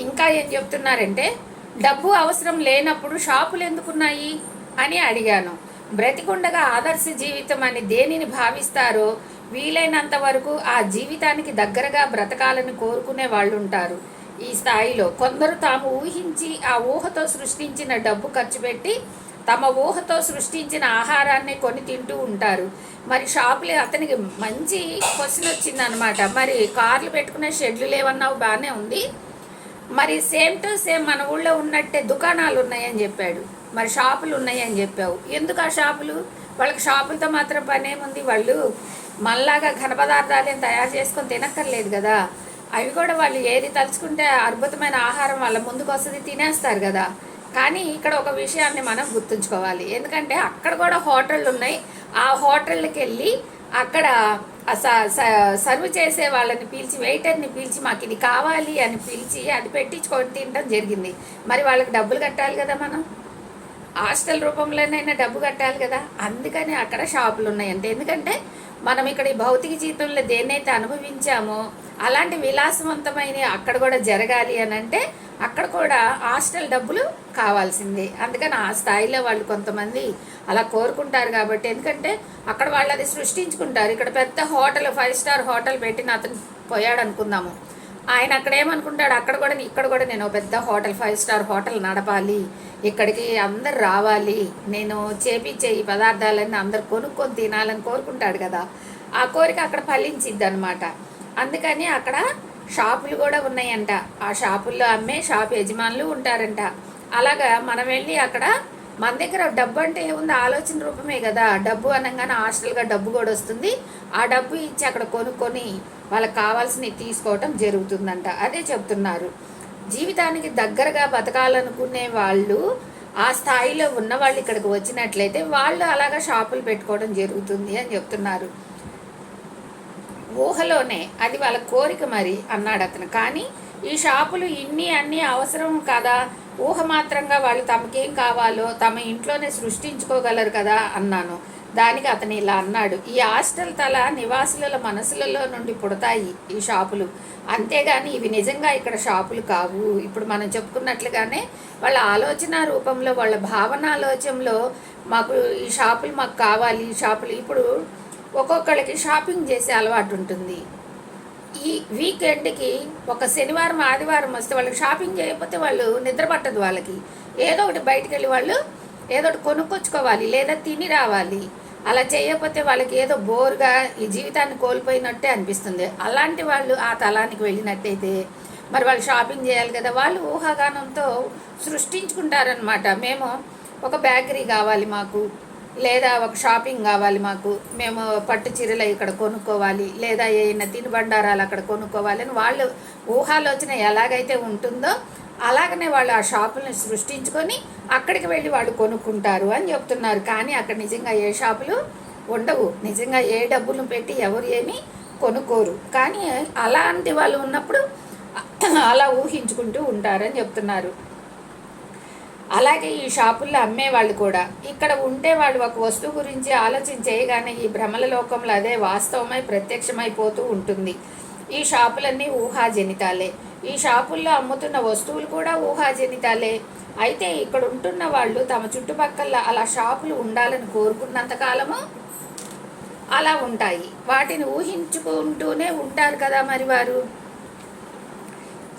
ఇంకా ఏం చెప్తున్నారంటే, డబ్బు అవసరం లేనప్పుడు షాపులు ఎందుకున్నాయి అని అడిగాను. బ్రతికుండగా ఆదర్శ జీవితం అని దేనిని భావిస్తారో వీలైనంత వరకు ఆ జీవితానికి దగ్గరగా బ్రతకాలని కోరుకునే వాళ్ళు ఉంటారు. ఈ స్థాయిలో కొందరు తాము ఊహించి ఆ ఊహతో సృష్టించిన డబ్బు ఖర్చు పెట్టి తమ ఊహతో సృష్టించిన ఆహారాన్ని కొని తింటూ ఉంటారు. మరి షాపులు అతనికి మంచి క్వశ్చన్ వచ్చిందనమాట. మరి కార్లు పెట్టుకునే షెడ్లు లేవన్నావు, బాగానే ఉంది. మరి సేమ్ టు సేమ్ మన ఊళ్ళో ఉన్నట్టే దుకాణాలు ఉన్నాయని చెప్పాడు. మరి షాపులు ఉన్నాయని చెప్పావు, ఎందుకు ఆ షాపులు? వాళ్ళకి షాపులతో మాత్రం పనేముంది? వాళ్ళు మనలాగా ఘన పదార్థాలు ఏం తయారు చేసుకొని తినక్కర్లేదు కదా. అవి కూడా వాళ్ళు ఏది తలుచుకుంటే అద్భుతమైన ఆహారం వాళ్ళ ముందుకు వస్తుంది, తినేస్తారు కదా. కానీ ఇక్కడ ఒక విషయాన్ని మనం గుర్తుంచుకోవాలి. ఎందుకంటే అక్కడ కూడా హోటళ్ళు ఉన్నాయి. ఆ హోటళ్ళకి వెళ్ళి అక్కడ సర్వ్ చేసే వాళ్ళని పిలిచి, వెయిటర్ని పిలిచి మాకు ఇది కావాలి అని పిలిచి అది పెట్టించుకొని తినడం జరిగింది. మరి వాళ్ళకి డబ్బులు కట్టాలి కదా, మనం హాస్టల్ రూపంలోనైనా డబ్బు కట్టాలి కదా. అందుకని అక్కడ షాపులు ఉన్నాయంటే, ఎందుకంటే మనం ఇక్కడ ఈ భౌతిక జీవితంలో దేన్నైతే అనుభవించామో అలాంటి విలాసవంతమైన అక్కడ కూడా జరగాలి అని అంటే అక్కడ కూడా హాస్టల్ డబ్బులు కావాల్సిందే. అందుకని ఆ స్థాయిలో వాళ్ళు కొంతమంది అలా కోరుకుంటారు కాబట్టి, ఎందుకంటే అక్కడ వాళ్ళు అది సృష్టించుకుంటారు. ఇక్కడ పెద్ద హోటల్, 5 స్టార్ హోటల్ పెట్టిన అతను పోయాడు అనుకుందాము. ఆయన అక్కడ ఏమనుకుంటాడు, ఇక్కడ కూడా నేను పెద్ద హోటల్, 5 స్టార్ హోటల్ నడపాలి, ఇక్కడికి అందరు రావాలి, నేను చేపించే ఈ పదార్థాలన్నీ అందరు కొనుక్కొని తినాలని కోరుకుంటాడు కదా. ఆ కోరిక అక్కడ ఫలించిద్ది అనమాట. అందుకని అక్కడ షాపులు కూడా ఉన్నాయంట. ఆ షాపుల్లో అమ్మే షాప్ యజమానులు ఉంటారంట. అలాగా మనం వెళ్ళి అక్కడ మన దగ్గర డబ్బు అంటే ఏముంది, ఆలోచన రూపమే కదా. డబ్బు అనగానే హాస్టల్గా డబ్బు కూడా వస్తుంది. ఆ డబ్బు ఇచ్చి అక్కడ కొనుక్కొని వాళ్ళకి కావాల్సినవి తీసుకోవటం జరుగుతుందంట. అదే చెప్తున్నారు. జీవితానికి దగ్గరగా బతకాలనుకునే వాళ్ళు, ఆ స్థాయిలో ఉన్న వాళ్ళు ఇక్కడికి వచ్చినట్లయితే వాళ్ళు అలాగా షాపులు పెట్టుకోవడం జరుగుతుంది అని చెప్తున్నారు. ఊహలోనే అది వాళ్ళ కోరిక మరి అన్నాడు అతను. కానీ ఈ షాపులు అన్నీ అవసరం కదా, ఊహ మాత్రంగా వాళ్ళు తమకేం కావాలో తమ ఇంట్లోనే సృష్టించుకోగలరు కదా అన్నాను. దానికి అతను ఇలా అన్నాడు, ఈ హాస్టల్ తల నివాసుల మనసులలో నుండి పుడతాయి ఈ షాపులు, అంతేగాని ఇవి నిజంగా ఇక్కడ షాపులు కావు. ఇప్పుడు మనం చెప్పుకున్నట్లుగానే వాళ్ళ ఆలోచన రూపంలో, వాళ్ళ భావనాలోచనలో మాకు ఈ షాపులు మాకు కావాలి, ఈ షాపులు. ఇప్పుడు ఒక్కొక్కళ్ళకి షాపింగ్ చేసే అలవాటు ఉంటుంది. ఈ వీకెండ్కి ఒక శనివారం ఆదివారం వస్తే వాళ్ళకి షాపింగ్ చేయకపోతే వాళ్ళు నిద్ర పట్టదు. వాళ్ళకి ఏదో ఒకటి బయటికి వెళ్ళి వాళ్ళు ఏదో ఒకటి కొనుక్కొచ్చుకోవాలి, లేదా తిని రావాలి. అలా చేయకపోతే వాళ్ళకి ఏదో బోర్గా ఈ జీవితాన్ని కోల్పోయినట్టే అనిపిస్తుంది. అలాంటి వాళ్ళు ఆ తలానికి వెళ్ళినట్టయితే మరి వాళ్ళు షాపింగ్ చేయాలి కదా. వాళ్ళు ఊహాగానంతో సృష్టించుకుంటారనమాట. మేము ఒక బేకరీ కావాలి మాకు, లేదా ఒక షాపింగ్ కావాలి మాకు, మేము పట్టు చీరలు ఇక్కడ కొనుక్కోవాలి, లేదా ఏమైనా తినుబండారాలు అక్కడ కొనుక్కోవాలి అని వాళ్ళు ఊహాలోచన ఎలాగైతే ఉంటుందో అలాగనే వాళ్ళు ఆ షాపులను సృష్టించుకొని అక్కడికి వెళ్ళి వాళ్ళు కొనుక్కుంటారు అని చెప్తున్నారు. కానీ అక్కడ నిజంగా ఏ షాపులు ఉండవు, నిజంగా ఏ డబ్బులు పెట్టి ఎవరు ఏమీ కొనుక్కోరు. కానీ అలాంటి వాళ్ళు ఉన్నప్పుడు అలా ఊహించుకుంటూ ఉంటారని చెప్తున్నారు. అలాగే ఈ షాపుల్లో అమ్మేవాళ్ళు కూడా ఇక్కడ ఉంటే వాళ్ళు ఒక వస్తువు గురించి ఆలోచన చేయగానే ఈ భ్రమల లోకంలో అదే వాస్తవమై ప్రత్యక్షమైపోతూ ఉంటుంది. ఈ షాపులన్నీ ఊహాజనితాలే. ఈ షాపుల్లో అమ్ముతున్న వస్తువులు కూడా ఊహాజనితాలే. అయితే ఇక్కడ ఉంటున్న వాళ్ళు తమ చుట్టుపక్కల అలా షాపులు ఉండాలని కోరుకున్నంతకాలము అలా ఉంటాయి. వాటిని ఊహించుకుంటూనే ఉంటారు కదా మరి వారు.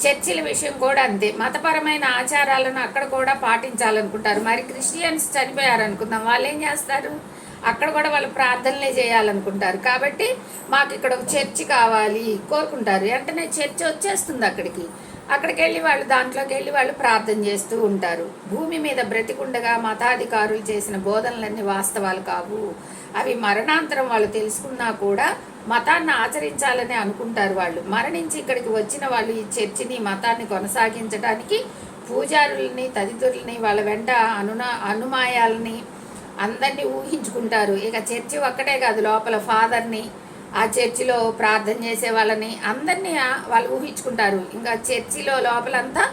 చర్చిల విషయం కూడా అంతే. మతపరమైన ఆచారాలను అక్కడ కూడా పాటించాలనుకుంటారు. మరి క్రిస్టియన్స్ చనిపోయారనుకుందాం, వాళ్ళు ఏం చేస్తారు? అక్కడ కూడా వాళ్ళు ప్రార్థనలే చేయాలనుకుంటారు. కాబట్టి మాకు ఇక్కడ ఒక చర్చి కావాలి కోరుకుంటారు. వెంటనే చర్చి వచ్చేస్తుంది అక్కడికి వెళ్ళి వాళ్ళు దాంట్లోకి వెళ్ళి వాళ్ళు ప్రార్థన చేస్తూ ఉంటారు. భూమి మీద బ్రతికుండగా మతాధికారులు చేసిన బోధనలన్నీ వాస్తవాలు కావు. అవి మరణాంతరం వాళ్ళు తెలుసుకున్నా కూడా మతాన్ని ఆచరించాలని అనుకుంటారు. వాళ్ళు మరణించి ఇక్కడికి వచ్చిన వాళ్ళు ఈ చర్చిని, మతాన్ని కొనసాగించడానికి పూజారుల్ని, తదితరుల్ని, వాళ్ళ వెంట అనుమాయాలని అందరినీ ఊహించుకుంటారు. ఇక చర్చి ఒక్కటే కాదు, లోపల ఫాదర్ని, ఆ చర్చిలో ప్రార్థన చేసే వాళ్ళని అందరినీ వాళ్ళు ఊహించుకుంటారు. ఇంకా చర్చిలో లోపలంతా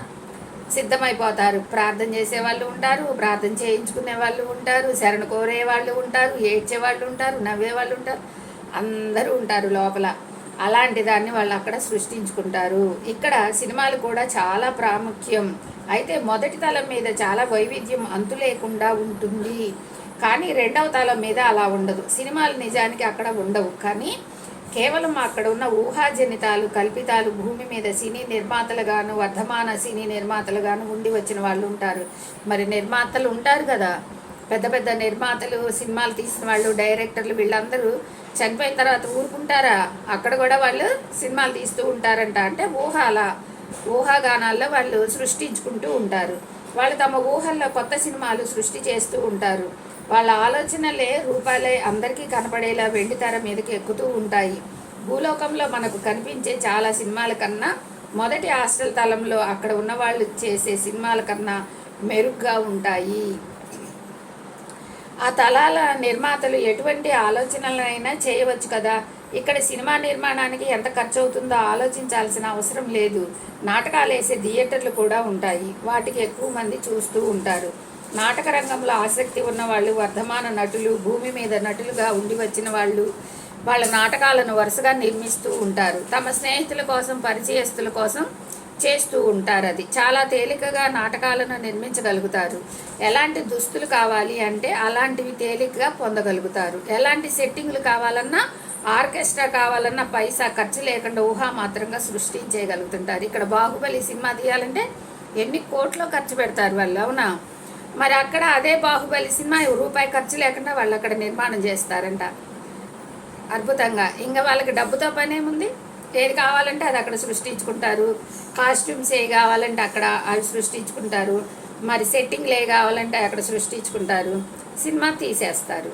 సిద్ధమైపోతారు. ప్రార్థన చేసే వాళ్ళు ఉంటారు, ప్రార్థన చేయించుకునే వాళ్ళు ఉంటారు, శరణ కోరే వాళ్ళు ఉంటారు, ఏడ్చే వాళ్ళు ఉంటారు, నవ్వే వాళ్ళు ఉంటారు, అందరూ ఉంటారు లోపల. అలాంటి దాన్ని వాళ్ళు అక్కడ సృష్టించుకుంటారు. ఇక్కడ సినిమాలు కూడా చాలా ప్రాముఖ్యం. అయితే మొదటి తలం మీద చాలా వైవిధ్యం అంతు లేకుండా ఉంటుంది, కానీ రెండవ తలం మీద అలా ఉండదు. సినిమాలు నిజానికి అక్కడ ఉండవు, కానీ కేవలం అక్కడ ఉన్న ఊహాజనితాలు, కల్పితాలు భూమి మీద సినీ నిర్మాతలుగాను, వర్ధమాన సినీ నిర్మాతలుగాను ఉండి వచ్చిన వాళ్ళు ఉంటారు. మరి నిర్మాతలు ఉంటారు కదా, పెద్ద పెద్ద నిర్మాతలు, సినిమాలు తీసిన వాళ్ళు, డైరెక్టర్లు, వీళ్ళందరూ చనిపోయిన తర్వాత ఊరుకుంటారా? అక్కడ కూడా వాళ్ళు సినిమాలు తీస్తూ ఉంటారంట. అంటే ఊహాగానాల్లో వాళ్ళు సృష్టించుకుంటూ ఉంటారు. వాళ్ళు తమ ఊహల్లో కొత్త సినిమాలు సృష్టి చేస్తూ ఉంటారు. వాళ్ళ ఆలోచనలే రూపాలే అందరికీ కనపడేలా వెండితెర మీదకి ఎక్కుతూ ఉంటాయి. భూలోకంలో మనకు కనిపించే చాలా సినిమాల కన్నా మొదటి హాస్టల్ తలంలో అక్కడ ఉన్నవాళ్ళు చేసే సినిమాల కన్నా మెరుగ్గా ఉంటాయి. ఆ తలాల నిర్మాతలు ఎటువంటి ఆలోచనలైనా చేయవచ్చు కదా. ఇక్కడ సినిమా నిర్మాణానికి ఎంత ఖర్చు అవుతుందో ఆలోచించాల్సిన అవసరం లేదు. నాటకాలు వేసే థియేటర్లు కూడా ఉంటాయి, వాటికి ఎక్కువ మంది చూస్తూ ఉంటారు. నాటక రంగంలో ఆసక్తి ఉన్నవాళ్ళు, వర్ధమాన నటులు, భూమి మీద నటులుగా ఉండి వచ్చిన వాళ్ళు వాళ్ళ నాటకాలను వరుసగా నిర్మిస్తూ ఉంటారు. తమ స్నేహితుల కోసం, పరిచయస్తుల కోసం చేస్తూ ఉంటారు. అది చాలా తేలికగా నాటకాలను నిర్మించగలుగుతారు. ఎలాంటి దుస్తులు కావాలి అంటే అలాంటివి తేలికగా పొందగలుగుతారు. ఎలాంటి సెట్టింగ్లు కావాలన్నా, ఆర్కెస్ట్రా కావాలన్నా పైసా ఖర్చు లేకుండా ఊహామాత్రంగా సృష్టించేయగలుగుతుంటారు. ఇక్కడ బాహుబలి సినిమా తీయాలంటే ఎన్ని కోట్లు ఖర్చు పెడతారు వాళ్ళు, అవునా? మరి అక్కడ అదే బాహుబలి సినిమా రూపాయి ఖర్చు లేకుండా వాళ్ళు అక్కడ నిర్మాణం చేస్తారంట, అద్భుతంగా. ఇంకా వాళ్ళకి డబ్బుతో పని ఏముంది? ఏది కావాలంటే అది అక్కడ సృష్టించుకుంటారు. కాస్ట్యూమ్స్ ఏ కావాలంటే అక్కడ అవి సృష్టించుకుంటారు. మరి సెట్టింగ్లు ఏ కావాలంటే అక్కడ సృష్టించుకుంటారు. సినిమా తీసేస్తారు.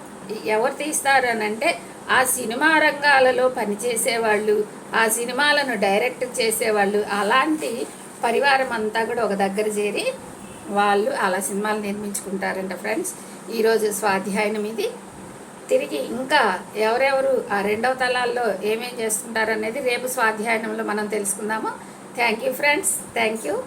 ఎవరు తీస్తారు అని అంటే ఆ సినిమా రంగాలలో పనిచేసేవాళ్ళు, ఆ సినిమాలను డైరెక్ట్ చేసేవాళ్ళు, అలాంటి పరివారం అంతా కూడా ఒక దగ్గర చేరి వాళ్ళు అలా సినిమాలు నిర్మించుకుంటారంట. ఫ్రెండ్స్, ఈరోజు స్వాధ్యాయనం ఇది. తిరిగి ఇంకా ఎవరెవరు ఆ రెండవ తలాల్లో ఏమేం చేస్తుంటారనేది రేపు స్వాధ్యాయనంలో మనం తెలుసుకుందాము. Thank you friends, thank you.